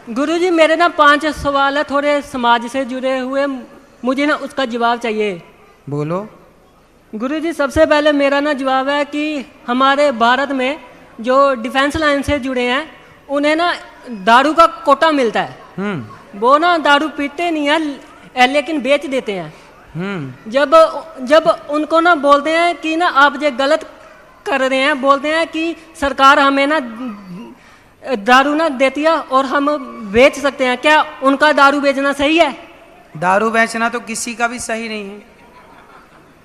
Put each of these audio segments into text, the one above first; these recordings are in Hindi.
गुरुजी मेरे ना 5 सवाल है, थोड़े समाज से जुड़े हुए, मुझे ना उसका जवाब चाहिए। बोलो। गुरुजी सबसे पहले मेरा ना जवाब है कि हमारे भारत में जो डिफेंस लाइन से जुड़े हैं उन्हें ना दारू का कोटा मिलता है। वो ना दारू पीते नहीं है लेकिन बेच देते हैं। जब उनको ना बोलते हैं कि ना आप ये गलत कर रहे हैं, बोलते हैं कि सरकार हमें ना दारू ना देती है और हम बेच सकते हैं, क्या उनका दारू बेचना सही है? दारू बेचना तो किसी का भी सही नहीं है,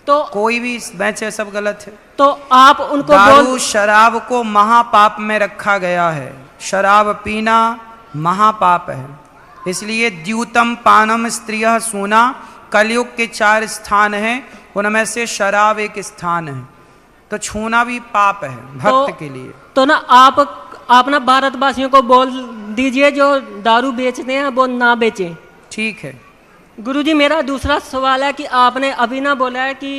तो कोई भी बेचे सब गलत है। तो आप उनको दारू शराब को महापाप में रखा गया है, शराब पीना महापाप है। इसलिए द्यूतम पानम स्त्रियः सूना, कलयुग के 4 स्थान हैं, उनमें से शराब एक स्थान है। तो छूना भी पाप है भक्त के लिए। तो ना आप ना भारतवासियों को बोल दीजिए जो दारू बेचते हैं वो ना बेचें। ठीक है। गुरुजी मेरा दूसरा सवाल है कि आपने अभी ना बोला है कि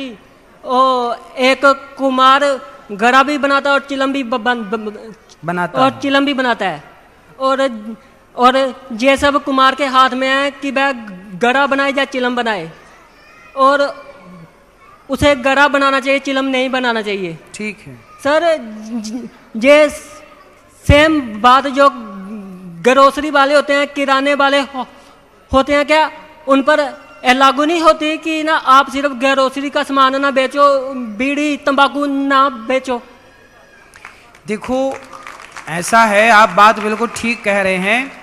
एक कुमार घड़ा भी बनाता है और चिलम भी बनाता है और ये सब कुमार के हाथ में है कि वह घड़ा बनाए या चिलम बनाए, और उसे घड़ा बनाना चाहिए, चिलम नहीं बनाना चाहिए। ठीक है सर, ये सेम बात जो ग्रोसरी वाले होते हैं, किराने वाले होते हैं, क्या उन पर लागू नहीं होती कि ना आप सिर्फ ग्रोसरी का सामान ना बेचो, बीड़ी तंबाकू ना बेचो? देखो ऐसा है, आप बात बिल्कुल ठीक कह रहे हैं।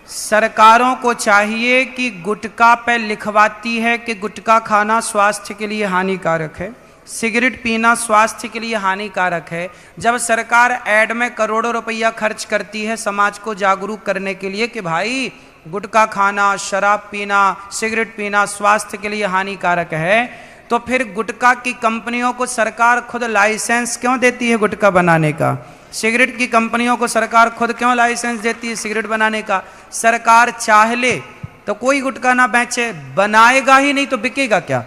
सरकारों को चाहिए कि गुटखा पे लिखवाती है कि गुटखा खाना स्वास्थ्य के लिए हानिकारक है, सिगरेट पीना स्वास्थ्य के लिए हानिकारक है। जब सरकार ऐड में करोड़ों रुपया खर्च करती है समाज को जागरूक करने के लिए कि भाई गुटखा खाना, शराब पीना, सिगरेट पीना स्वास्थ्य के लिए हानिकारक है, तो फिर गुटखा की कंपनियों को सरकार खुद लाइसेंस क्यों देती है गुटखा बनाने का? सिगरेट की कंपनियों को सरकार खुद क्यों लाइसेंस देती है सिगरेट बनाने का? सरकार चाह ले तो कोई गुटखा ना बेचे, बनाएगा ही नहीं तो बिकेगा क्या?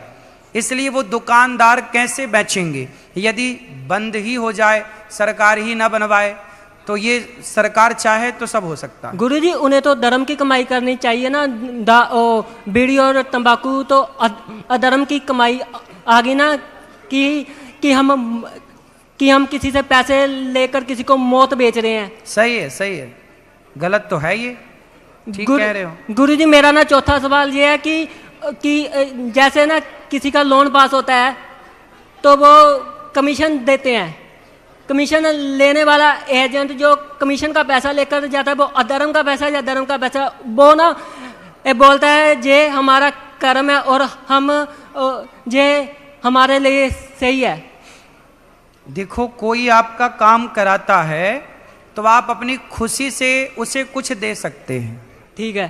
इसलिए वो दुकानदार कैसे बेचेंगे? यदि बंद ही हो जाए, सरकार ही ना बनवाए, तो ये सरकार चाहे तो सब हो सकता है। गुरुजी उन्हें तो धर्म की कमाई करनी चाहिए ना, बीड़ी और तंबाकू तो अधर्म की कमाई आ गई ना कि हम किसी से पैसे लेकर किसी को मौत बेच रहे हैं। सही है, सही है, गलत तो है ये, ठीक कह रहे हो। गुरुजी मेरा ना चौथा सवाल ये है कि जैसे ना किसी का लोन पास होता है तो वो कमीशन देते हैं, कमीशन लेने वाला एजेंट जो कमीशन का पैसा लेकर जाता है वो अधर्म का पैसा या धर्म का पैसा, वो ना बोलता है ये हमारा कर्म है और हम ये हमारे लिए सही है। देखो कोई आपका काम कराता है तो आप अपनी खुशी से उसे कुछ दे सकते हैं, ठीक है,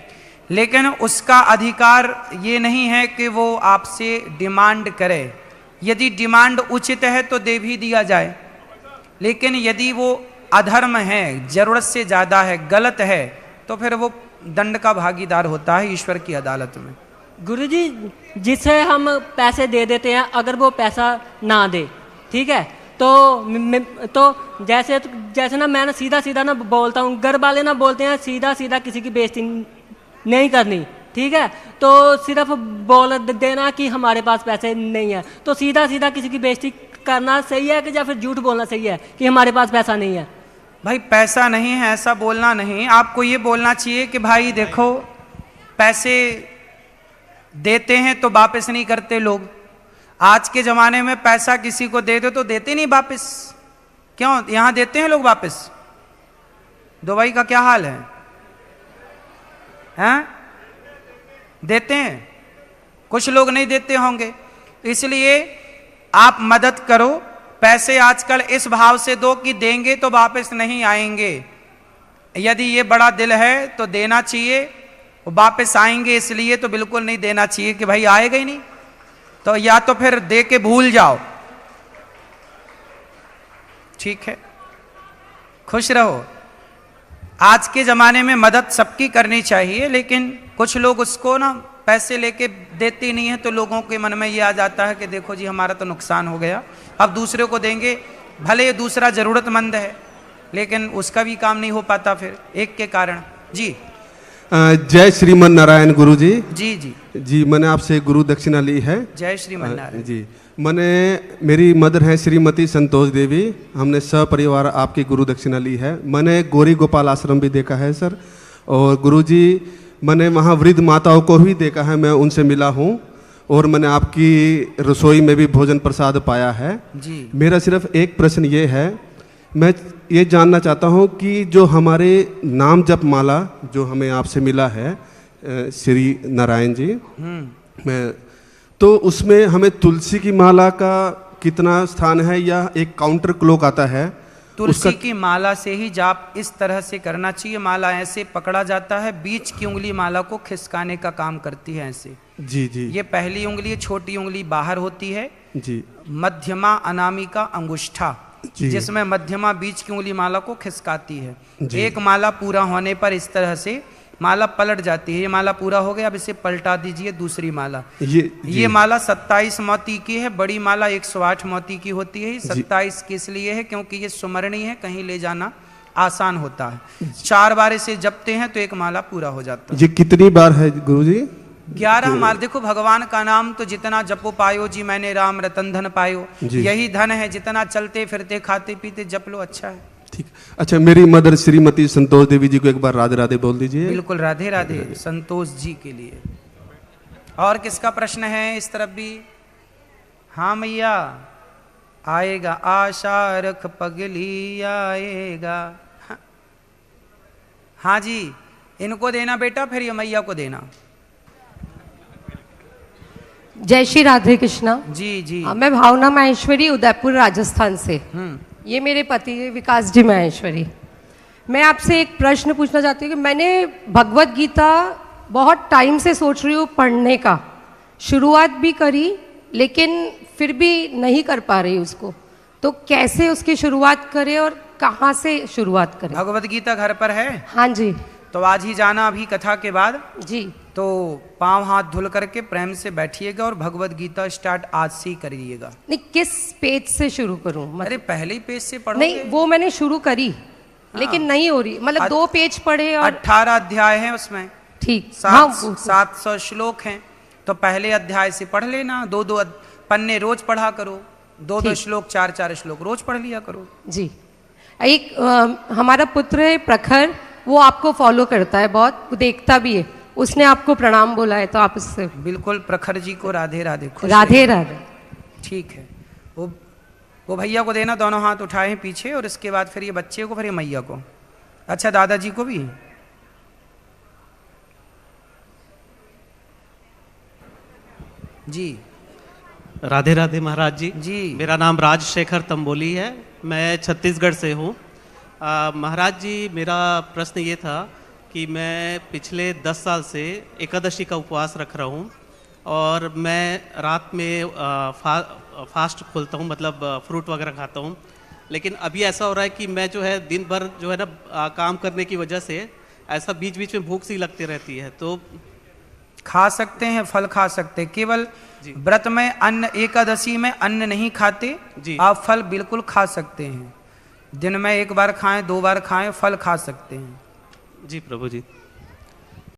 लेकिन उसका अधिकार ये नहीं है कि वो आपसे डिमांड करे। यदि डिमांड उचित है तो दे भी दिया जाए, लेकिन यदि वो अधर्म है, जरूरत से ज़्यादा है, गलत है, तो फिर वो दंड का भागीदार होता है ईश्वर की अदालत में। गुरुजी जिसे हम पैसे दे देते हैं अगर वो पैसा ना दे, ठीक है, तो जैसे ना मैं ना सीधा ना बोलता हूँ, घर वाले ना बोलते हैं सीधा किसी की बेइज्जती नहीं करनी, ठीक है, तो सिर्फ बोल देना कि हमारे पास पैसे नहीं है, तो सीधा किसी की बेइज्जती करना सही है कि या फिर झूठ बोलना सही है कि हमारे पास पैसा नहीं है? भाई पैसा नहीं है ऐसा बोलना नहीं, आपको ये बोलना चाहिए कि भाई देखो पैसे देते हैं तो वापस नहीं करते लोग। आज के ज़माने में पैसा किसी को दे दो तो देते नहीं वापस, क्यों? यहाँ देते हैं लोग वापस? दुबई का क्या हाल है? हैं? देते हैं? कुछ लोग नहीं देते होंगे। इसलिए आप मदद करो, पैसे आजकल इस भाव से दो कि देंगे तो वापस नहीं आएंगे। यदि ये बड़ा दिल है तो देना चाहिए, वापस आएंगे, इसलिए तो बिल्कुल नहीं देना चाहिए कि भाई आएगा ही नहीं, तो या तो फिर दे के भूल जाओ, ठीक है, खुश रहो। आज के ज़माने में मदद सबकी करनी चाहिए, लेकिन कुछ लोग उसको ना पैसे लेके देते नहीं है तो लोगों के मन में ये आ जाता है कि देखो जी हमारा तो नुकसान हो गया, अब दूसरे को देंगे, भले दूसरा ज़रूरतमंद है लेकिन उसका भी काम नहीं हो पाता फिर एक के कारण। जी जय श्रीमन नारायण गुरु जी। जी जी जी मैंने आपसे गुरु दक्षिणा ली है। जय श्रीमन नारायण। जी मैंने, मेरी मदर है श्रीमती संतोष देवी, हमने सपरिवार आपकी गुरु दक्षिणा ली है। मैंने गौरी गोपाल आश्रम भी देखा है सर, और गुरु जी मैंने वहाँ वृद्ध माताओं को भी देखा है, मैं उनसे मिला हूँ, और मैंने आपकी रसोई में भी भोजन प्रसाद पाया है जी। मेरा सिर्फ एक प्रश्न ये है, मैं ये जानना चाहता हूँ कि जो हमारे नाम जप माला जो हमें आपसे मिला है श्री नारायण जी, मैं तो उसमें हमें तुलसी की माला का कितना स्थान है, या एक काउंटर क्लॉक आता है? तुलसी की माला से ही जाप इस तरह से करना चाहिए। माला ऐसे पकड़ा जाता है, बीच की उंगली माला को खिसकाने का काम करती है ऐसे। जी जी। ये पहली उंगली, छोटी उंगली बाहर होती है जी। मध्यमा अनामिका अंगुष्ठा, जी। जिसमें मध्यमा बीच की उंगली माला को खिसकाती है। एक माला पूरा होने पर इस तरह से माला पलट जाती है। ये माला पूरा हो गया, अब इसे पलटा दीजिए दूसरी माला। ये माला 27 मोती की है, बड़ी माला 108 मोती की होती है। 27 किस लिए है? क्योंकि ये सुमरणी है, कहीं ले जाना आसान होता है। 4 बार इसे जपते हैं तो एक माला पूरा हो जाता है। ये कितनी बार है गुरुजी? 11 हमारे। देखो भगवान का नाम तो जितना जपो पायो जी, मैंने राम रतन धन पायो, यही धन है। जितना चलते फिरते खाते पीते जप लो, अच्छा है। ठीक। अच्छा, मेरी मदर श्रीमती संतोष देवी जी को एक बार राधे राधे बोल दीजिए। बिल्कुल, राधे राधे संतोष जी के लिए। और किसका प्रश्न है इस तरफ भी? हाँ मैया, आएगा आशा रख पगली आएगा। हाँ जी, इनको देना बेटा, फिर ये मैया को देना। जय श्री राधे कृष्णा। जी जी। मैं भावना माहेश्वरी, उदयपुर राजस्थान से। ये मेरे पति है विकास जी माहेश्वरी। मैं आपसे एक प्रश्न पूछना चाहती हूँ कि मैंने भगवत गीता बहुत टाइम से सोच रही हूँ पढ़ने का, शुरुआत भी करी लेकिन फिर भी नहीं कर पा रही उसको, तो कैसे उसकी शुरुआत करें और कहाँ से शुरुआत करें? भगवत गीता घर पर है? हाँ जी। तो आज ही जाना अभी कथा के बाद जी। तो पांव हाथ धुल करके प्रेम से बैठिएगा और भगवत गीता स्टार्ट आज से ही करिएगा। नहीं, किस पेज से शुरू करूं? अरे पहले ही पेज से पढ़ोगे? नहीं, वो मैंने शुरू करी लेकिन नहीं हो रही, मतलब 2 पेज पढ़े और 18 अध्याय हैं उसमें। ठीक। 700 श्लोक हैं, तो पहले अध्याय से पढ़ लेना। 2-2 पन्ने रोज पढ़ा करो, 2-2 श्लोक, 4-4 श्लोक रोज पढ़ लिया करो। जी। एक हमारा पुत्र है प्रखर, वो आपको फॉलो करता है बहुत, देखता भी है, उसने आपको प्रणाम बोला है, तो आप उससे। बिल्कुल, प्रखर जी को राधे राधे। राधे राधे। ठीक है, वो भैया को देना, दोनों हाथ उठाए हैं पीछे, और इसके बाद फिर ये बच्चे को, फिर ये मैया को। अच्छा, दादाजी को भी। जी। राधे राधे महाराज जी। जी। मेरा नाम राजशेखर तंबोली है, मैं छत्तीसगढ़ से हूँ। महाराज जी, मेरा प्रश्न ये था कि मैं पिछले 10 साल से एकादशी का उपवास रख रहा हूँ, और मैं रात में फास्ट खोलता हूँ, मतलब फ्रूट वगैरह खाता हूँ। लेकिन अभी ऐसा हो रहा है कि मैं जो है दिन भर जो है ना काम करने की वजह से ऐसा बीच बीच में भूख सी लगती रहती है। तो खा सकते हैं, फल खा सकते हैं, केवल व्रत में अन्न, एकादशी में अन्न नहीं खाते जी। आप फल बिल्कुल खा सकते हैं, दिन में 1 बार खाएं, 2 बार खाएं, फल खा सकते हैं। जी प्रभु जी।